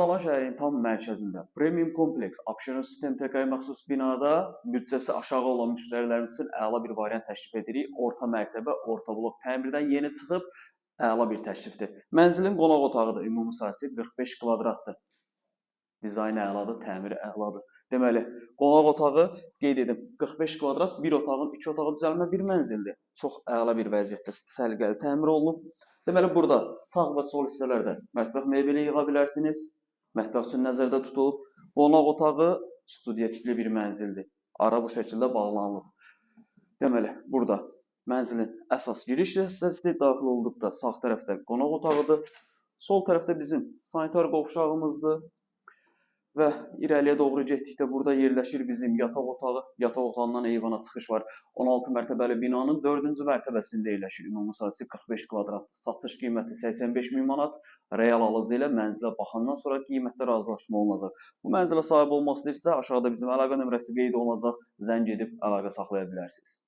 Talan şəhərinin tam mərkəzində Premium Kompleks Abşeron Sistem TK-ya məxsus binada büdcəsi aşağı olan müştərilərimiz üçün əla bir variant təklif edirik. Orta mərtəbə, orta blok təmirdən yeni çıxıb əla bir təklifdir. Mənzilin qonaq otağıdır. Ümumi sahəsi 45 kvadratdır. Dizaynı əladır, təmiri əladır. Deməli, qonaq otağı qeyd edim 45 kvadrat, bir otağın 2 otağı düzəlmə bir mənzildir. Çox əla bir vəziyyətdə səliqəli təmir olunub. Deməli, burada sağ və sol hissələrdə mətbəx mebeli yığa bilərsiniz. Mətbəx üçün nəzərdə tutulub. Qonaq otağı studiya tipli bir mənzildir. Ara bu şəkildə bağlanılıb. Deməli, burada mənzilin əsas giriş hissəsidir. Daxil olduqda sağ tərəfdə qonaq otağıdır. Sol tərəfdə bizim sanitar qovşağımızdır. Və irəliyə doğru getdikdə burada yerləşir bizim yataq otağı. Yataq otağından eyvana çıxış var. 16 mərtəbəli binanın 4-cü mərtəbəsində yerləşir. Ümumi sahəsi 45 kvadratdır. Satış qiyməti 85 min manat. Real alıcı ilə mənzilə baxandan sonra qiymətdə razılaşma olunacaq. Bu mənzilə sahib olmaq istəyirsə, aşağıda bizim əlaqə nömrəsi qeyd olunacaq. Zəng edib əlaqə saxlaya bilərsiniz.